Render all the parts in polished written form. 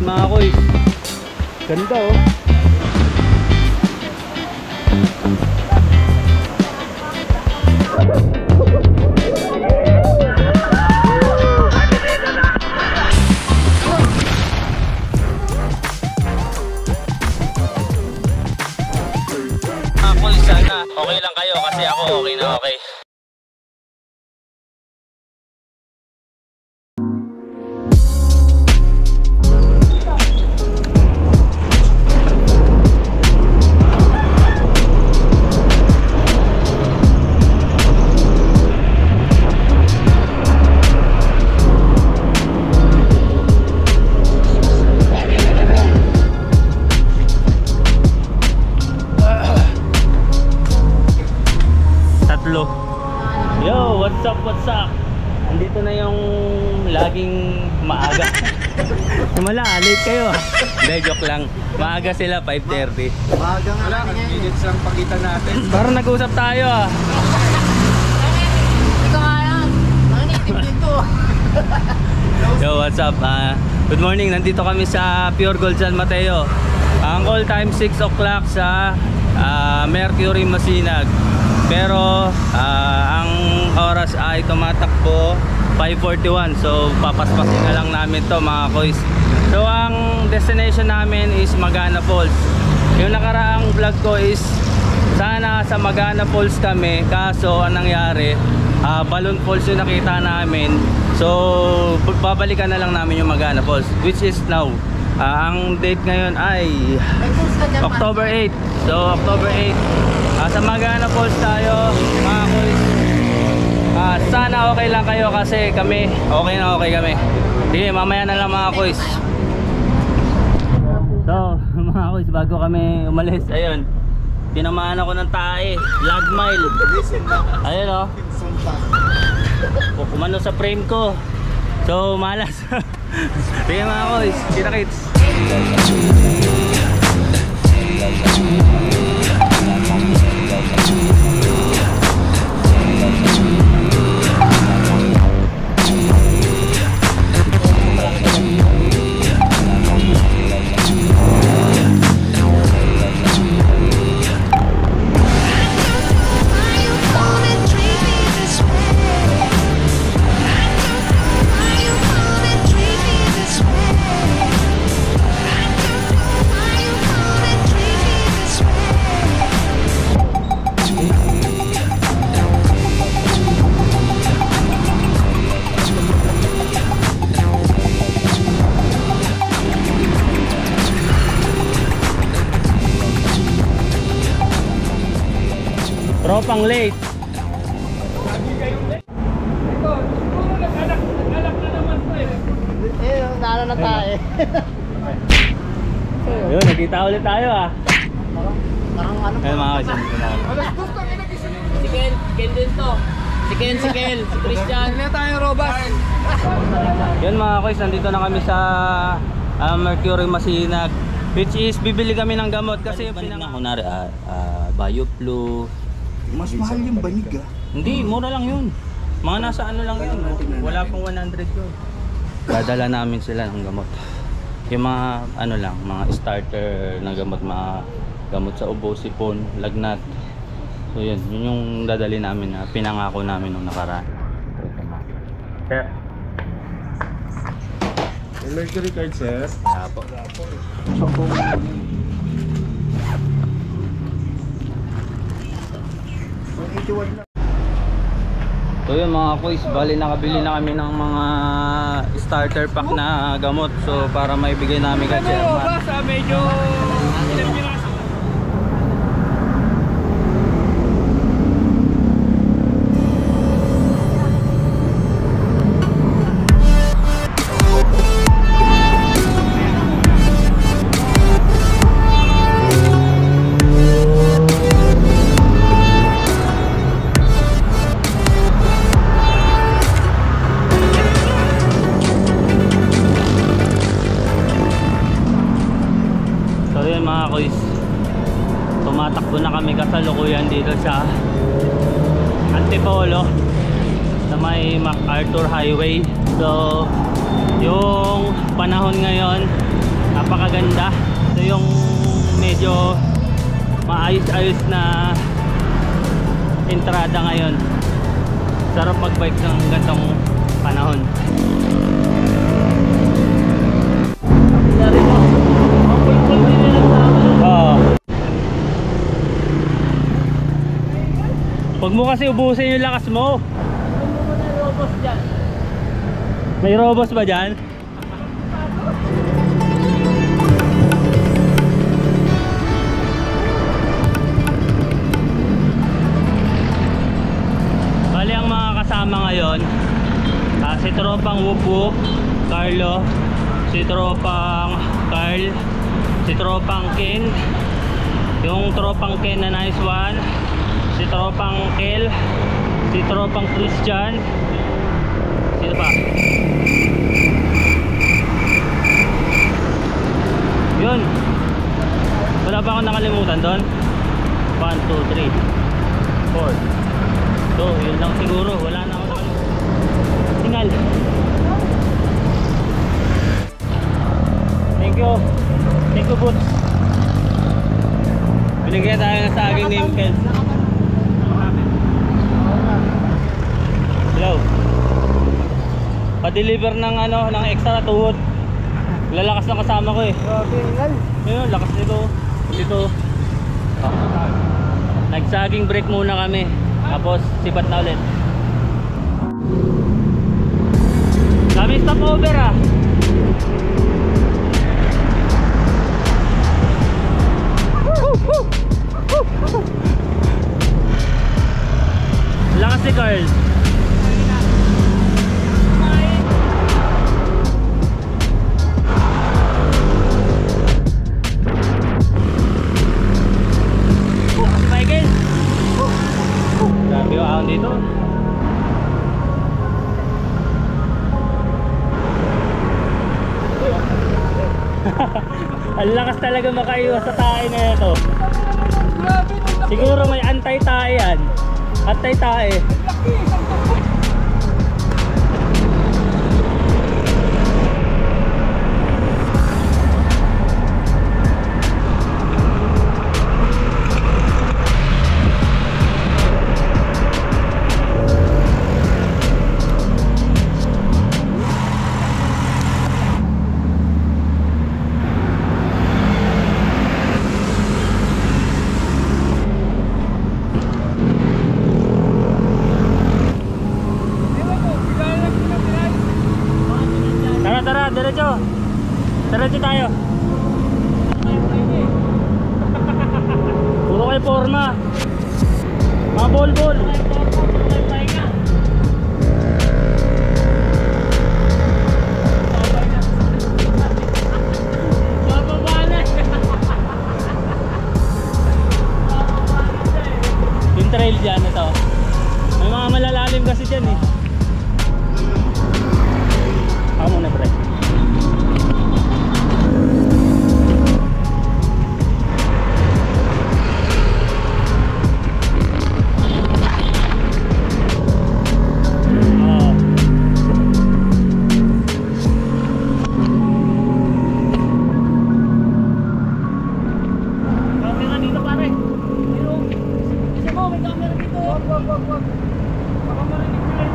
mga koys. Ganda oh. Sana okay lang kayo kasi ako okay na okay. Yo, what's up, what's up? Andito na yung laging maaga. Wala, late kayo. Hindi, joke lang. Maaga sila, 5:30. Maaga nga lang, minutes lang pagitan natin. Parang nag-usap tayo ah. Ito nga yan. Nanginitip dito. Yo, what's up? Good morning, nandito kami sa Pure Gold San Mateo. Ang call time 6 o'clock sa Mercury Masinag. Pero ang oras ay tumatakbo 5:41. So papaspasin na lang namin to mga koys. So ang destination namin is Magana Falls. Yung nakaraang vlog ko is sana sa Magana Falls kami, kaso anong nangyari, Balloon Falls yung nakita namin. So babalikan na lang namin yung Magana Falls, which is now. Ang date ngayon ay October 8. So October 8 sa Magana Falls tayo mga koys. Sana okay lang kayo kasi kami okay na okay kami. Sige, mamaya na lang mga koys. So mga koys, bago kami umalis, ayun, tinamaan ako ng tae, lag mile. Ayun o, kumano sa frame ko. So malas. Sige mga koys, kita-kits. Tropang late. Nalo na tayo. Yun, nagkita ulit tayo ah. Parang ano pa. Ayun mga kasi. Si Ken din to. Si Ken, si Christian. Ano tayo, Robas? Yun mga koys, nandito na kami sa Mercury Masinag, which is bibili kami ng gamot kasi kunwari BioFlu. Mas mahal yung banig ah. Hindi, mura lang yun. Mga nasa ano lang yun. Wala pang 100 yun. Dadala namin sila ng gamot. Yung mga ano lang, mga starter na gamot, mga gamot sa ubo, sipon, lagnat. So yun, yun yung dadali namin na pinangako namin nung nakaraan. Sir. Mercury card, sir. Apo. So yun mga koys, bali nakabili na kami ng mga starter pack na gamot. So para maibigay namin kay Chairman. Medyo ilang piraso. Mga koys, tumatakbo na kami kasalukuyan dito sa Antipolo sa may MacArthur Highway. So yung panahon ngayon napakaganda. Ito yung medyo maayos-ayos na entrada ngayon. Sarap mag-bike ng gantong panahon. Huwag mo kasi ubusin yung lakas mo. May robos ba dyan? Bali ang mga kasama ngayon, si tropang Whoop Whoop, Carlo, si tropang Carl, si tropang Ken, yung tropang Ken na nice one, si tropang Kel, si tropang Christian, sino pa? Yun. Wala pa akong nakalimutan doon. 1, 2, 3, 4. So, yun lang siguro. Wala na ako nakalimutan. Tingal. Thank you. Thank you, Boots. Binigyan tayo ng saging ni Kel. Hello. Pa-deliver ng ng extra tuhod. Lalakas na kasama ko eh. Ayun, lakas nito. Dito. Nagsaging break muna kami. Tapos sibat na ulit. Kami stop over ah. Lakas ni Carl. Grabe yung ahon dito. Ang lakas talaga makaiwas sa tae na ito. Siguro may anti-tae yan. Anti-tae. Tara, diretso. Diretso tayo. Puro kayo forma. Mga bol-bol. Yung trail dyan ito. May mga malalalim kasi dyan eh. Ako muna pre. Camera dito pare. Isa mo, may camera dito. Wag. Baka marinig sila.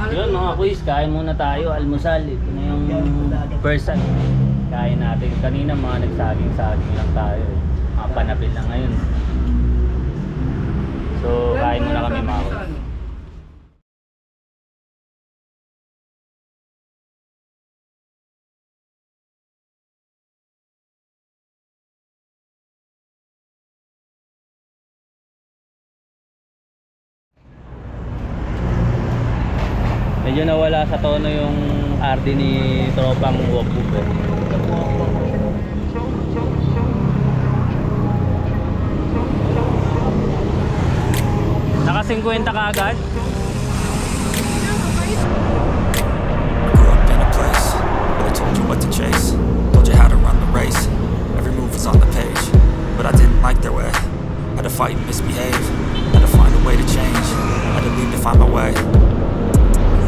Yun mga kuis, kain muna tayo, almusal. Ito na yung first kain natin. Kanina mga nagsaging-saging lang tayo. Mga panapil lang ngayon. So kain muna kami mga kuis. Medyo nawala sa tono yung RD ni tropang Whoop Whoop. Naka 50 ka agad? What to chase, told you how to run the race. Every move was on the page, but I didn't like their way. Had to fight and miss find my way.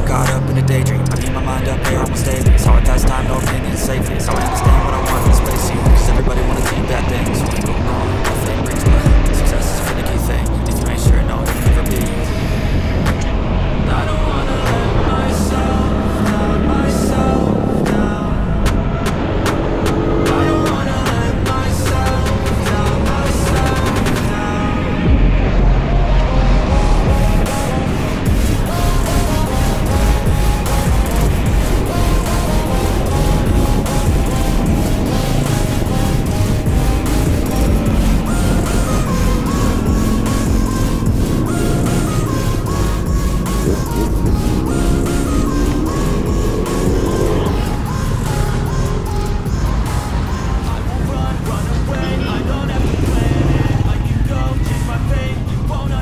Got up in a daydream, I keep my mind up here almost daily. It's hard, pass time, no opinion, safely. So I understand what I want in space here, cause everybody wanna do bad things. When you go wrong, nothing brings but success is a finicky thing. If you ain't sure, no, it can never be. I don't wanna let myself down. I don't wanna let myself down.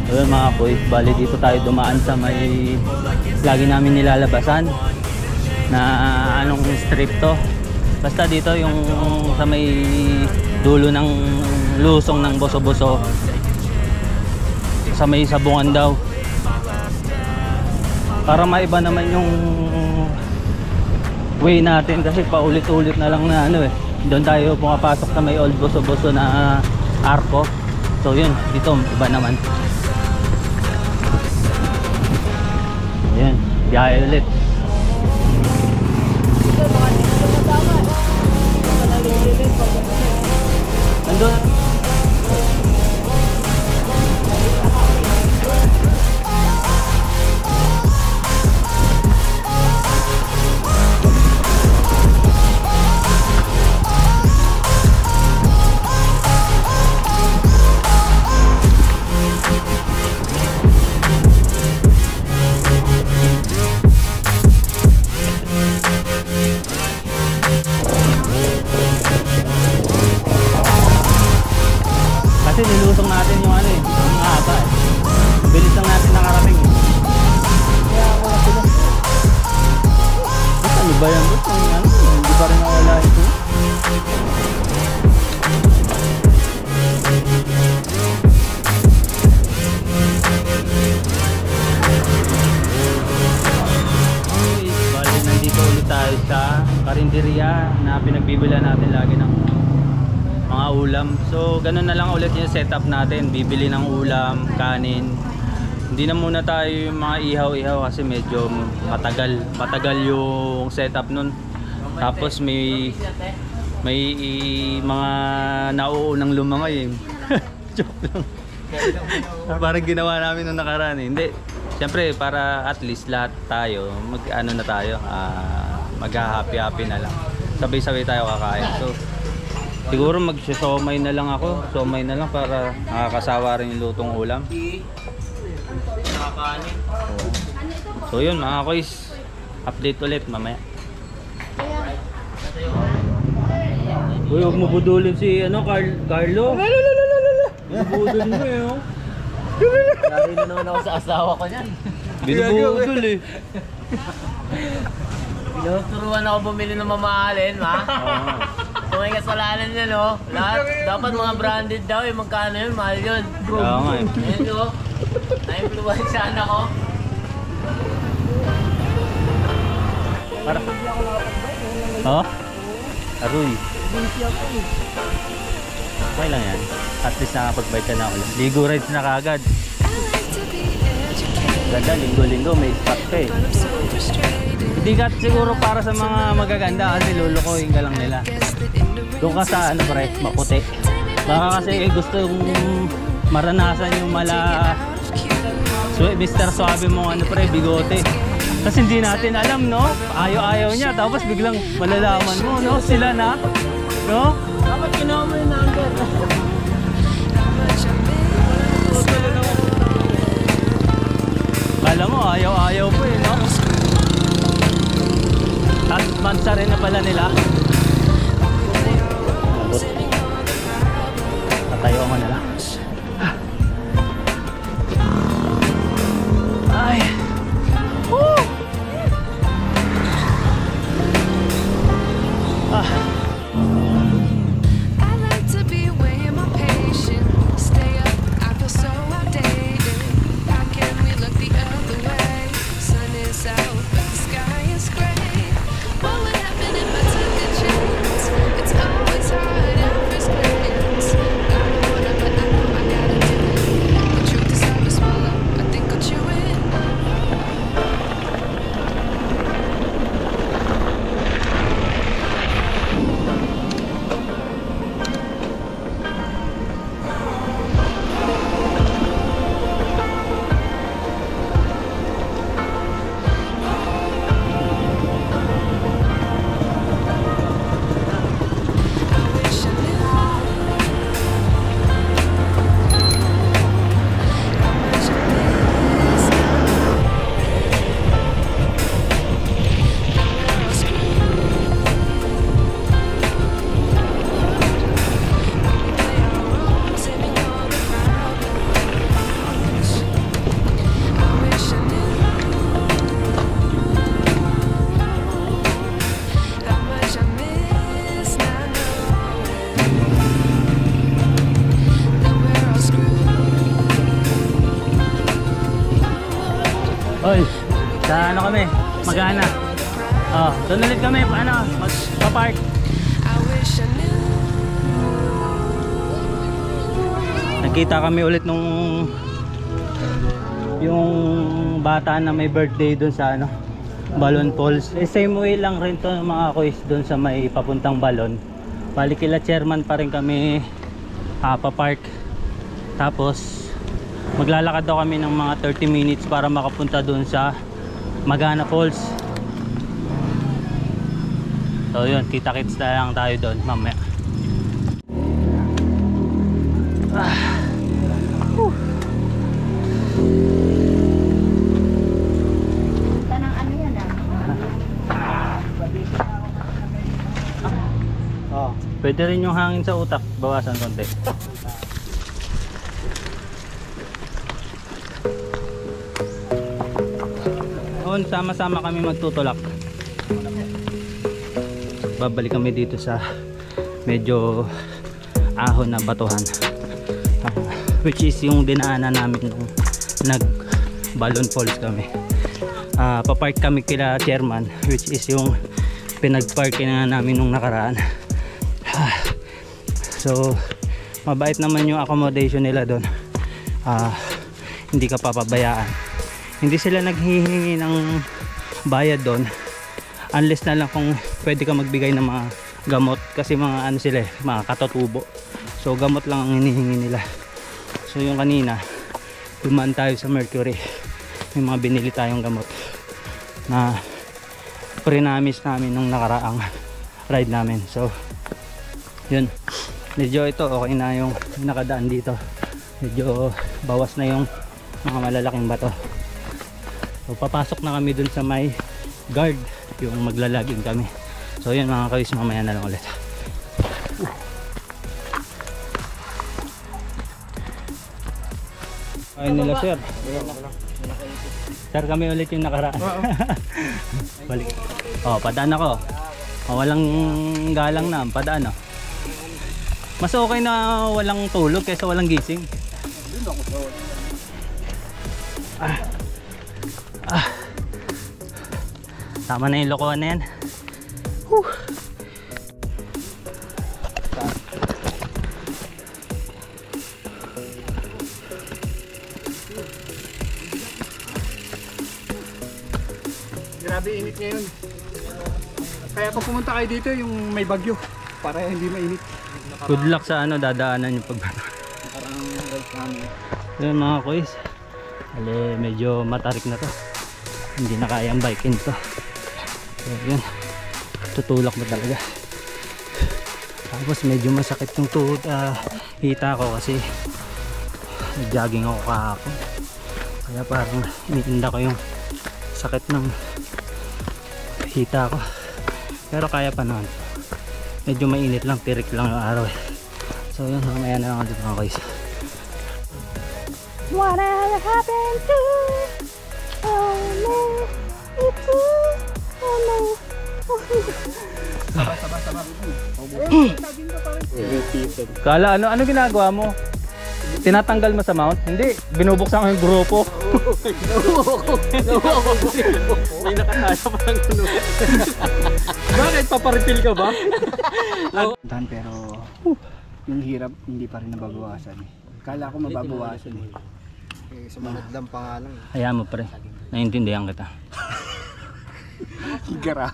Ayun mga boy, bali dito tayo dumaan sa may lagi namin nilalabasan na anong strip to. Basta dito yung sa may dulo ng lusong ng Boso-Boso, sa may Sabungan daw, para maiba naman yung way natin kasi paulit-ulit na lang na ano eh. Doon tayo pumapasok sa may old Boso-Boso na arko. So yun, dito iba naman. Ayan, biyahe ulit. Nandun. Kasi nilusong natin yung ano eh, ang haba eh. Bilis lang natin nakarating. Ba't ano ba yan? Ba't ano? Hindi pa rin nawala ito. Bali, nandito ulit tayo sa karinderya na pinagbibilan natin lagi ng mga ulam. So ganun na lang ulit yung setup natin, bibili ng ulam, kanin. Hindi na muna tayo yung mga ihaw-ihaw kasi medyo matagal yung setup nun. Tapos may mga nauunang lumangay eh. Joke lang. Parang ginawa namin nung nakaraan eh. Hindi, siyempre para at least lahat tayo mag-happy-happy na lang, sabay-sabay tayo kakain. So siguro mag-somay na lang ako. Somay na lang para nakakasawa rin yung lutong ulam. So yun mga kois, update ulit mamaya. Uy, huwag mo budulin si Carlo. Binubudol mo eh. Lari na naman ako sa asawa ko niyan. Binubudol eh. Tinuturuan ako bumili ng mamahalin, ma. Kung may kasalanan niya, no? Lahat, dapat mga branded daw, eh. Magkano yun? Mahal yun. Oo nga eh. Ayun, no? Na-influensyahan ako. Para. Oh? Aroy. Okay lang yan. At least nakapag-bike ka na ulit. Ligo rides na kagad. Ganda, linggo-linggo may spot ka eh. Hindi ka siguro para sa mga magaganda kasi lulukoyin ka lang nila. Doon ka sa ano pre, maputi. Baka kasi gusto yung maranasan yung Mr. Suave mo ano pre, bigote. Kasi hindi natin alam no, ayaw niya tapos biglang malalaman mo no, sila na. No? Dapat ginawa mo yung number. Kala mo ayaw po eh no? At mansa rin na pala nila. Tatayo mo na lang. Ay. Woo! Ah. I like to be away in my patience. Stay up, I feel so outdated. How can we look the other way? Tol, sa ano kami? Magana. Oh, doon ulit kami, paano? Magpa-park. I wish I knew. Nakita kami ulit nung yung bata na may birthday doon sa ano, Balon Falls. Same way lang rin to mga kuys doon sa may papuntang Balon. Balik kila chairman pa rin kami pa-park. Tapos maglalakad daw kami ng mga 30 minutes para makapunta doon sa Magana Falls. So yun, kita-kits na lang tayo doon mamaya. Tanang ano yan Oh, pwede rin yung hangin sa utak, bawasan konti. Noon sama-sama kami magtutulak. Babalik kami dito sa medyo ahon na batuhan. Which is yung dinaanan namin nung nag Balon Falls kami. Papark kami kila chairman, which is yung pinagparking na namin nung nakaraan. So mabait naman yung accommodation nila doon. Hindi ka papabayaan. Hindi sila naghihingi ng bayad doon unless na lang kung pwede ka magbigay ng mga gamot, kasi mga ano sila mga katutubo. So gamot lang ang hinihingi nila. So yung kanina dumaan tayo sa Mercury, may mga binili tayong gamot na pre-namis namin nung nakaraang ride namin. So yun, medyo ito okay na yung nakadaan dito, medyo bawas na yung mga malalaking bato. So papasok na kami dun sa may guard, yung maglalagin kami. So yun mga kawis, mamaya na lang ulit. Ayun nila sir. Sir, kami ulit yung nakaraan. Balik. Oh, padaan ako. Oh, walang galang na, padaan oh. Mas okay na walang tulog kaysa walang gising. Tama na yung lokohan na yan. Grabe init ngayon. Kaya pag pumunta kayo dito yung may bagyo para hindi mainit. Good luck sa ano dadaanan yung pagbato. Yun mga kuys, medyo matarik na to, hindi na kayang bikin to. So yun, tutulak mo talaga. Tapos medyo masakit yung hita ko kasi nag-jogging ako kahapon, kaya parang iniinda ko yung sakit ng hita ko, pero kaya pa naman. Medyo mainit lang, tirik lang yung araw eh. So yun, mamaya na lang dito mga guys. Whatever happened to oh no, it's oh no. Kala ano ginagawa mo? Tinatanggal mo sa mount? Hindi, binubuksan ko yung grupo. May nakakaya pa lang ano. Bakit? Paparefill ka ba? Pero yung hirap hindi pa rin nababawasan eh. Kala ko mababawasan eh. Sumunod lang pangalan. Hayaan mo pre, naiintindihan kita. Grabe.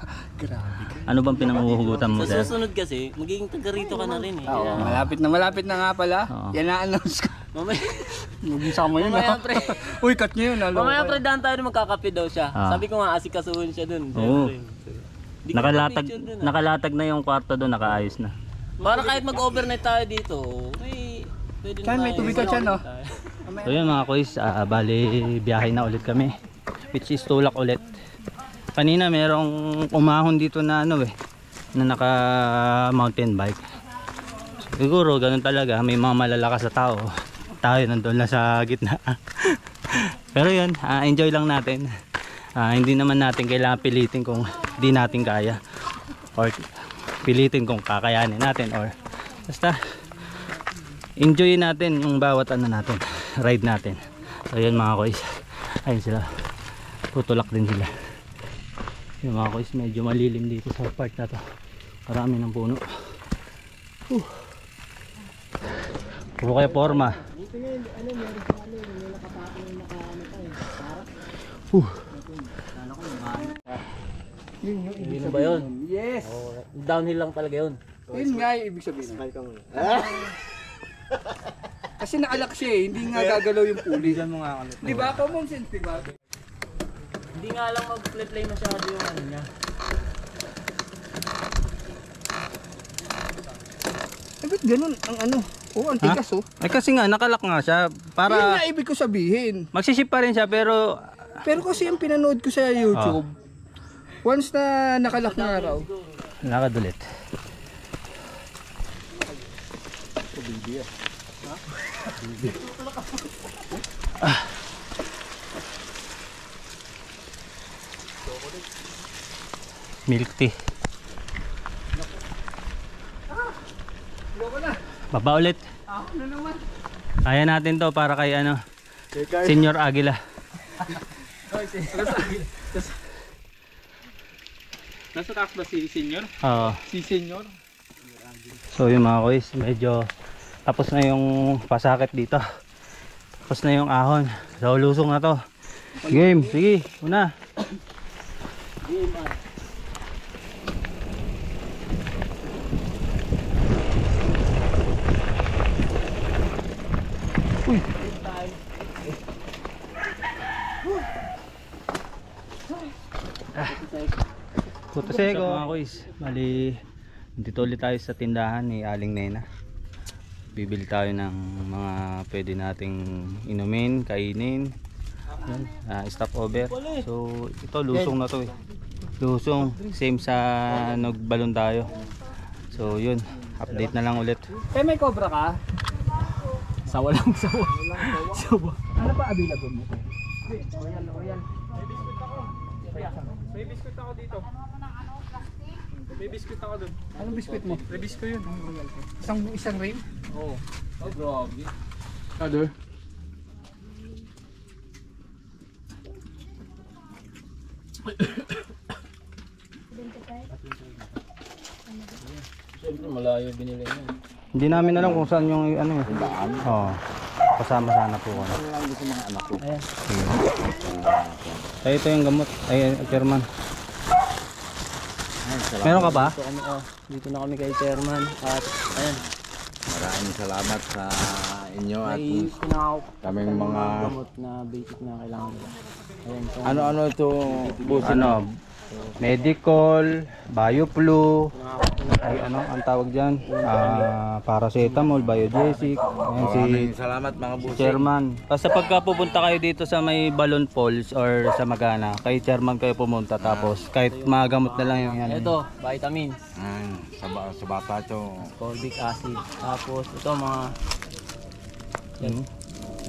Ano bang pinanguhugutan mo sir? Sa susunod kasi, magiging taga rito ka na rin eh. Oo, malapit na nga pala. Oo. Yan na-announce ko. Mamaya, Mag-isa mo yun mamaya ha. pre. Uy, cut nyo yun. Mamaya pre, daan tayo na magkakape daw siya. Sabi ko nga, asikasuhin siya dun. Oo. Di ko na-picture dun, ah. Nakalatag na yung kwarto doon, nakaayos na. Para kahit mag-overnight tayo dito, pwede na Chan, may tayo. tubig ka Chan, no? So yun mga kuys, bali biyahe na ulit kami, which is tulak ulit. Kanina merong umahon dito na ano na naka mountain bike. Siguro ganun talaga, may mga malalakas sa tao. Tayo nandun lang sa gitna. Pero yun, enjoy lang natin. Hindi naman natin kailangan pilitin kung di natin kaya, or pilitin kung kakayanin natin, or basta enjoy natin yung bawat ano natin, ride natin. So yun mga kuys, ayun sila. tutulak din sila. Yung mga kuis, medyo malilim dito sa part na to. Marami ng puno. Puro kayo forma. Hindi na ba yun? Yes! Downhill lang talaga yun. Yun nga yung ibig sabihin. Kasi nakalak siya eh, hindi nga gagalaw yung pulley. Di ba? Common sense, di ba? Hindi nga lang mag-play masyado yung ano niya. Eh, ba't ganun ang ano? Oo, ang tigas oh. Ay kasi nga nakalak nga siya Yun para nga ibig ko sabihin. magsiship pa rin siya pero Pero kasi yung pinanood ko sa YouTube, once na nakalak na araw, nakadulit. Milk tea. Baba ulit. ako na naman. Kaya natin to para kay ano, Senior Aguila. Nasa taas ba si Senior? Oo. Si Senior? So yung mga kuys, medyo tapos na yung pasakit dito. Tapos na yung ahon. So lusong na to. Game, sige, una. Puto seko mga kuys. Bali, dito ulit tayo sa tindahan ni Aling Nena. Bibili tayo ng mga pwede nating inumin, kainin. Stop over. So ito lusong na to eh. Lusong, same sa nagbalon tayo. So yun, update na lang ulit. Eh may cobra ka? Sawa lang, sawa. Ano pa available mo? Royal. May biskuit ako dito. May biskuit ako doon. Anong biskuit mo? May biskuit yun. Isang rim? Oo. Oh, grabe. Other? Siyempre malayo binili niya. Hindi namin alam kung saan yung ano eh. Oo. Kasama sana po ko. Ayan. Ay, ito yung gamot. Ay, chairman. Meron ka ba? Dito kami, dito na kami kay Chairman at ayan. Maraming salamat sa inyo at May pinakaup kaming mga gamot na basic na kailangan nila. Ayan. So, ano ito boss Ano? Medical, BioFlu, ay ano ang tawag diyan? Paracetamol, Biogesic. Ayan si maraming salamat mga boss. Chairman. Basta pagka pupunta kayo dito sa may Balon Falls or sa Magana, kay Chairman kayo pumunta tapos kahit mga gamot na lang yung yan. ito, vitamins, Sa bata ito. ascorbic acid. Tapos ito mga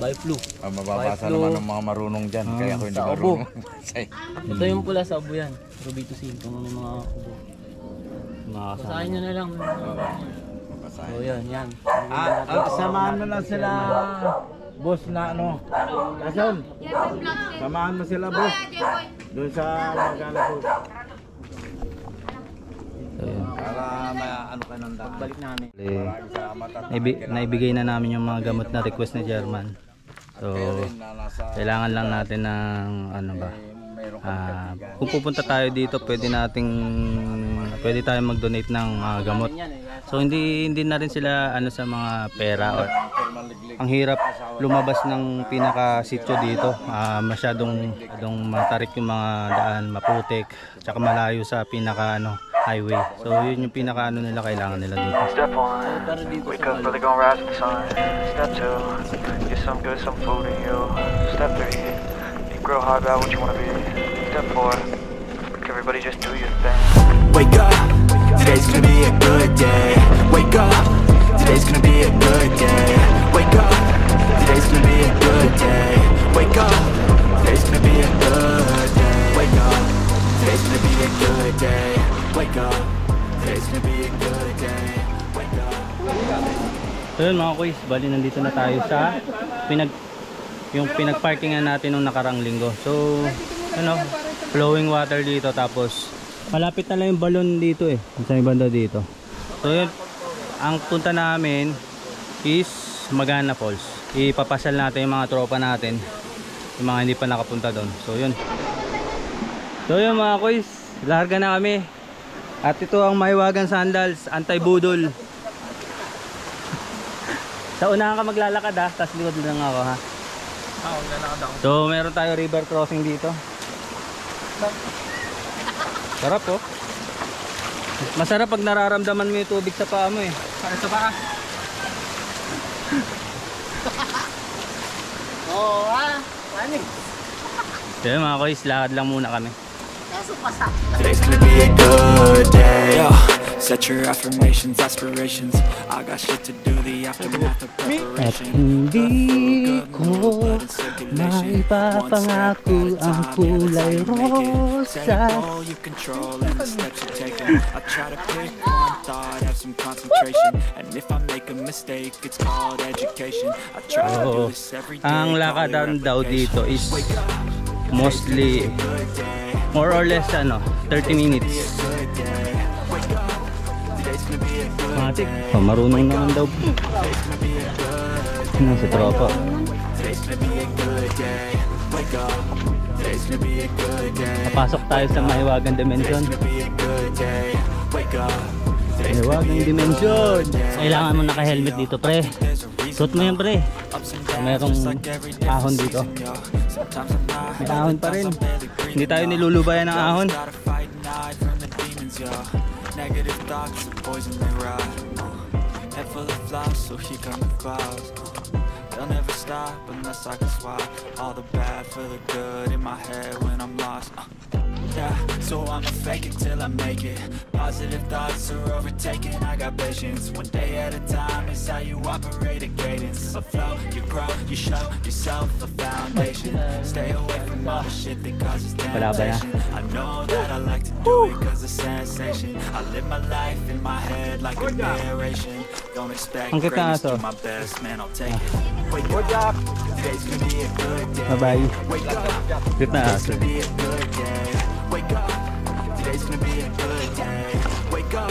BioFlu. Mababasa Flu. naman ng mga marunong dyan. Kaya ako hindi Sa ubo. marunong. Ito yung pula sa ubo yan. Rubitusin kung ano yung mga ubo. Mga Basahin nyo na lang. So yan. Samahan mo na sila boss na ano. Kason. Samahan mo sila boss. Doon sa Magana po. Para ano ka ng daan. Balik namin. Naibigay na namin yung mga gamot na request ni Chairman. So, kailangan lang natin ng ano ba? Kung pupunta tayo dito, pwede tayong mag-donate ng mga gamot. So hindi na rin sila ano sa mga pera or ang hirap lumabas ng pinaka-sitio dito. Masyadong matarik yung mga daan, maputik, tsaka malayo sa pinaka highway. So yun yung pinaka nila kailangan nila dito. Step 1, wake up early, gonna rise with the sun. Step 2, get some good, some food in you. Step 3, think real hard about what you wanna be. Step 4, everybody just do your thing. Wake up, today's gonna be a good day. Wake up, today's gonna be a good day. Wake up, today's gonna be a good day. Wake up, today's gonna be a good day. Wake up, today's gonna be a good day. Wake up, today's gonna be a good day. Wake up. So yun mga kuys, bali nandito na tayo sa yung pinagparkingan natin nung nakarang linggo. So ano, flowing water dito. Tapos malapit na lang yung balon dito eh, sa banda dito. So yun, ang punta namin is Magana Falls. Ipapasyal natin yung mga tropa natin, yung mga hindi pa nakapunta doon. So yun mga kuys, larga na kami. At ito ang Mahiwagan Sandals, anti-budol. Sa unahan ka maglalakad ha, tapos likod lang ako ha. Maglalakad ako. So meron tayo river crossing dito. Sarap oh. Masarap pag nararamdaman mo yung tubig sa paa mo eh. Para sa paa. Oo ano? So yun mga kuys, lakad lang muna kami. Today's gonna be a good day. Yo, set your affirmations, aspirations. I got shit to do, the aftermath of At preparation. hindi ko maipapangako ang kulay rosas. You control and the steps you're taking. I try to pick one thought, have some concentration. And if I make a mistake, it's called education. I try to do this every day. Ang lakadan daw dito is mostly more or less 30 minutes. Matik. Marunong naman daw. Si tropa. Napasok tayo sa Mahiwagan Dimension. Mahiwagan Dimension. Kailangan mo naka-helmet dito, pre. Suot mo yan, pre. Merong ahon dito. May ahon pa rin. Hindi tayo nilulubayan ng ahon. Negative thoughts are poison they ride. Head full of flies, so here come the clouds. They'll never stop unless I can swap all the bad for the good in my head when I'm lost. Yeah, so I'ma fake it till I make it. Positive thoughts are overtaken, I got patience. One day at a time is how you operate a cadence. A flow, you grow, you show yourself a foundation. Stay away from all the shit that causes temptation. I know that I like to do it cause it's sensation. I live my life in my head like a narration. Don't expect greatness, do my best, man, I'll take it. Wake up, today's gonna be a good day. Bye-bye. Wake up, Good na today's gonna be a good day. Wake up, today's gonna be a good day. Wake up,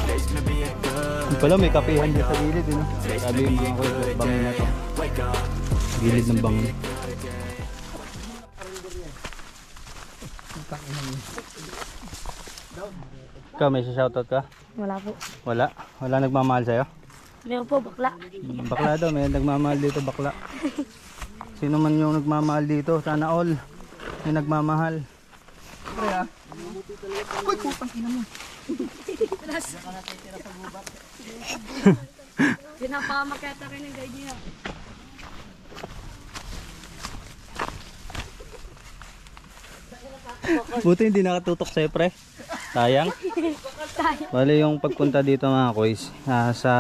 today's gonna be a good day. Pala may kapihan dito sa gilid eh, no? Sabi yung mga kuys, bangin na to. Wake up, Gilid ng bangin. Ikaw, may shoutout ka? Wala po. Wala? Wala nagmamahal sa'yo? Meron po, bakla. Bakla daw, may nagmamahal dito, bakla. Sino man yung nagmamahal dito, sana all may nagmamahal. Uy, putang ina mo. Pinapamaketa rin ng guide niya. Buti hindi nakatutok sa'yo, pre. Sayang. Bali yung pagpunta dito mga kuys, sa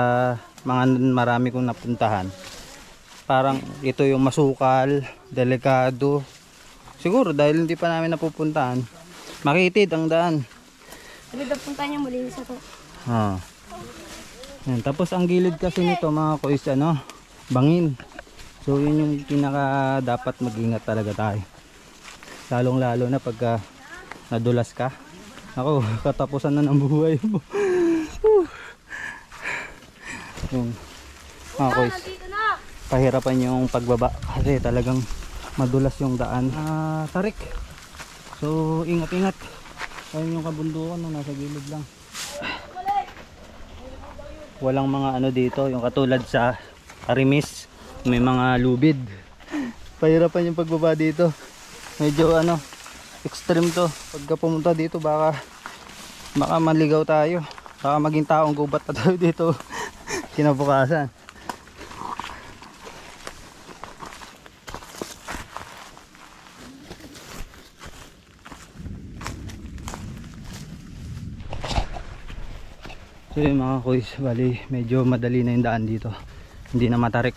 mga marami kong napuntahan, parang ito yung masukal, delikado. Siguro dahil hindi pa namin napupuntahan, makitid ang daan. Sabi daw punta niya malinis ito. Yan, tapos ang gilid kasi nito mga kuys, bangin. So yun yung pinaka dapat mag-ingat talaga tayo. Lalong lalo na pagka nadulas ka. Ako, katapusan na ng buhay mo. Yung mga kuys, pahirapan yung pagbaba kasi talagang madulas yung daan. Tarik. So ingat-ingat. Ayun yung kabundukan na nasa gilid lang. Walang mga dito, yung katulad sa Arimis, may mga lubid. Pahirapan yung pagbaba dito. Medyo extreme to. Pagka pumunta dito baka maligaw tayo. Baka maging taong gubat pa tayo dito kinabukasan. So yun mga kuys, bali medyo madali na yung daan dito. Hindi na matarik,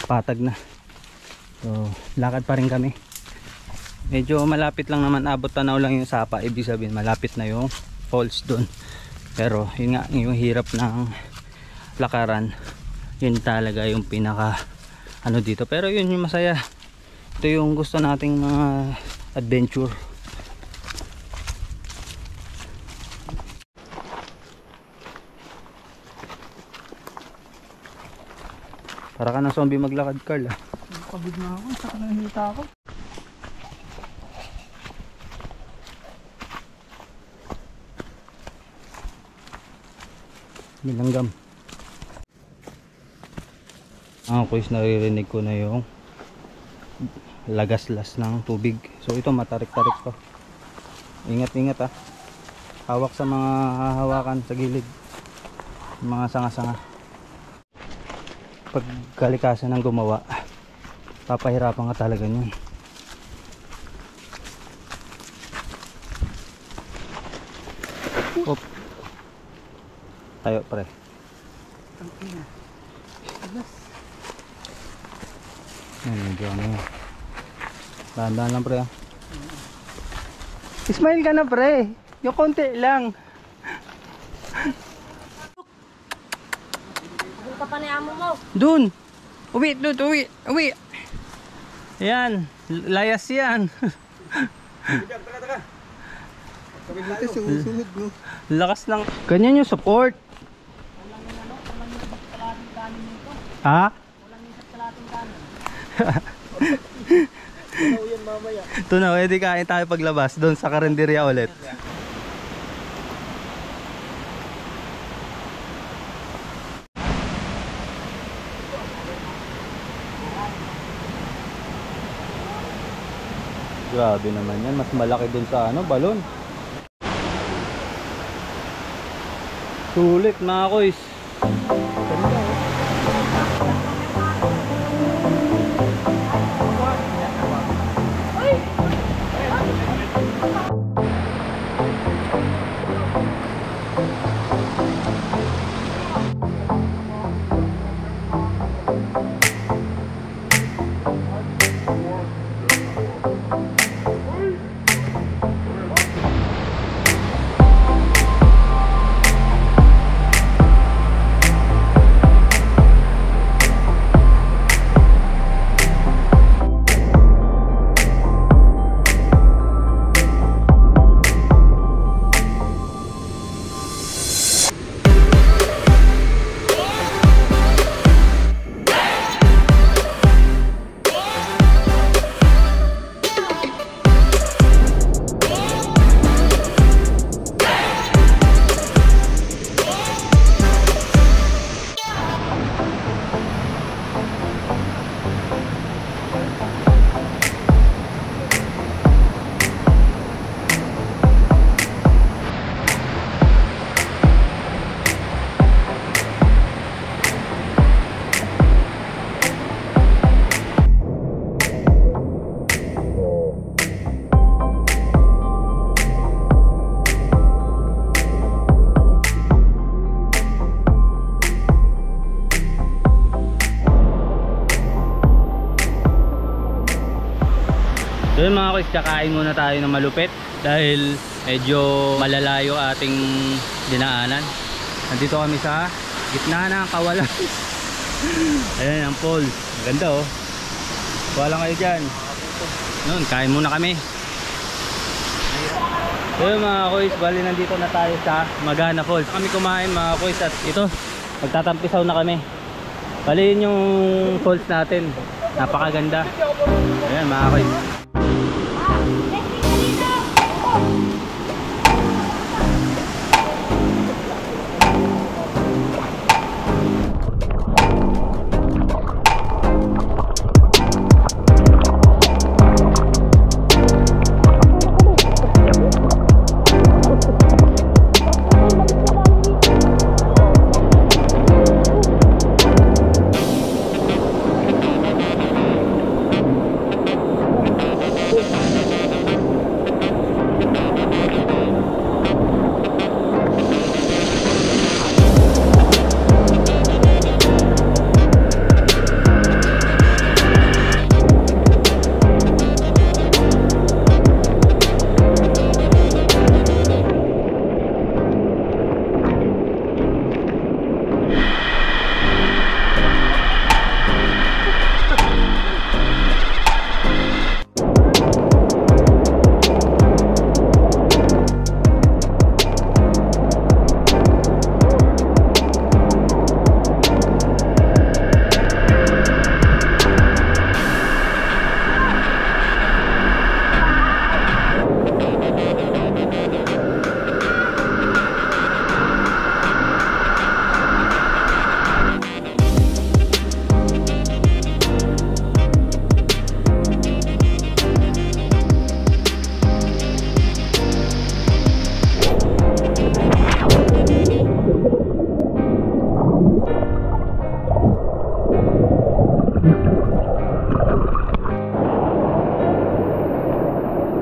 patag na. So lakad pa rin kami. Medyo malapit lang naman, abot tanaw lang yung Sapa. Ibig sabihin malapit na yung falls doon. Pero yun nga, yung hirap ng lakaran, yun talaga yung pinaka dito. Pero yun yung masaya, Ito yung gusto nating mga adventure. Para ka ng zombie maglakad, Carl. Pagod na ako, saka nanghita ako. Nilanggam. Kuis, naririnig ko na yung lagaslas ng tubig. So ito matarik-tarik to. Ingat-ingat hawak sa mga hahawakan sa gilid, mga sanga-sanga. Pag kalikasan ng gumawa, papahirapan ka talaga niyan. Op. Tayo pre. Medyo ano yun. Dahan-dahan lang pre Smile ka na pre. Yung konti lang. Doon ka pa ni amo mo. Dun. Uwi. Yan. Layas yan. Lakas lang. Ganyan yung support. Ha? Ito na, pwede kain tayo paglabas doon sa karinderya ulit. Grabe naman yan, mas malaki doon sa balon. Sulit mga kois. So yun mga kuys, kakain muna tayo ng malupit dahil medyo malalayo ating dinaanan. Nandito kami sa gitna ng kawalan. Ayan ang falls. Maganda Wala kayo dyan. Noon, kain muna kami. So yun mga kuys, bali nandito na tayo sa Magana Falls. Kami kumain mga kuys at ito, magtatampisaw na kami. Bali yun yung falls natin. Napakaganda. Ayan mga kuys.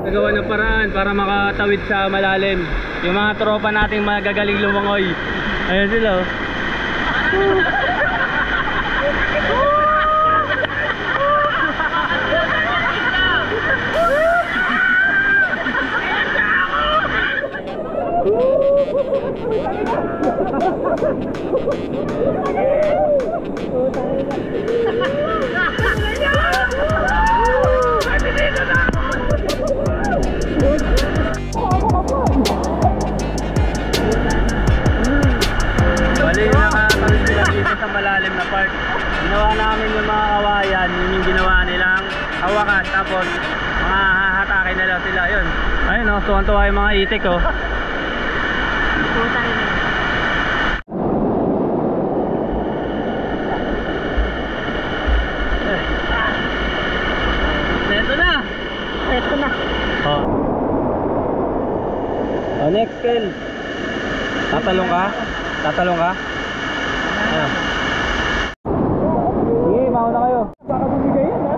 Nagawa ng paraan para makatawid sa malalim. Yung mga tropa nating magagaling lumangoy. Ayun sila oh. Bali nakatawid sila dito sa malalim na part. Ginawa namin yung mga kawayan, yun yung ginawa nilang hawakan. Tapos mga hahatakin na lang sila. Yun. Ayun oh, tuwan-tuwa yung mga itik oh. Neto na! Ito na. Oh. Oh, next kill. Tatalong ka? Tatalong ka? Ayan. Sige, mauna kayo. Baka bumigay yan ha?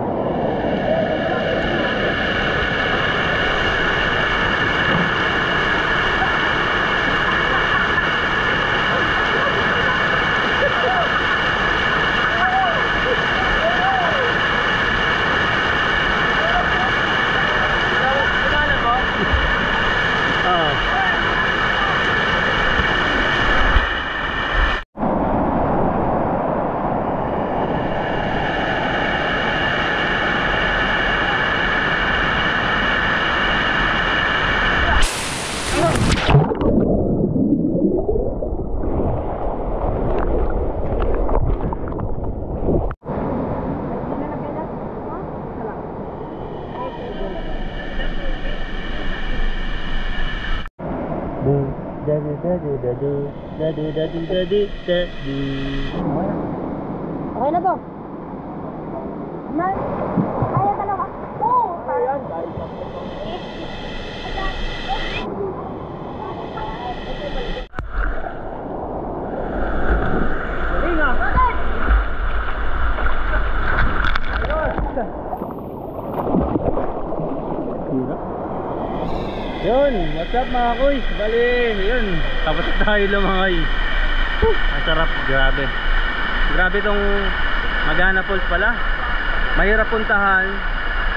Okay na to. Man. Ayaw ka lang. Oo. Ayan. Yun, what's up mga kuy? Bali, yun, tapos na tayo lumangay. Ang sarap, grabe. Grabe tong Magana Falls pala. Mahirap puntahan,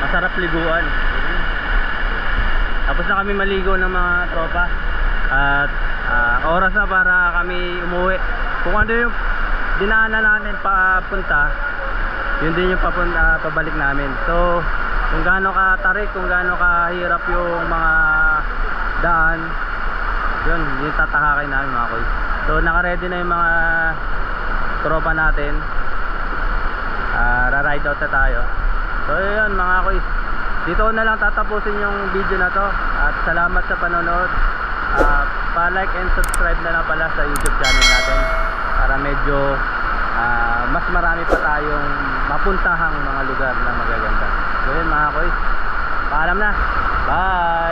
masarap liguan. Tapos na kami maligo ng mga tropa. At oras na para kami umuwi. Kung ano yung dinaanan namin papunta, yun din yung pabalik namin. So kung gaano katarik, kung gaano kahirap yung mga daan, yun yung tatahakin namin mga kuy. So naka-ready na yung mga tropa natin. Ra-ride out na tayo. So yun mga kuy, dito na lang tatapusin yung video na to. At salamat sa panonood. Pa-like and subscribe na lang pala sa YouTube channel natin para medyo mas marami pa tayong mapuntahang mga lugar na magaganda. So yun mga kuy, paalam na. Bye!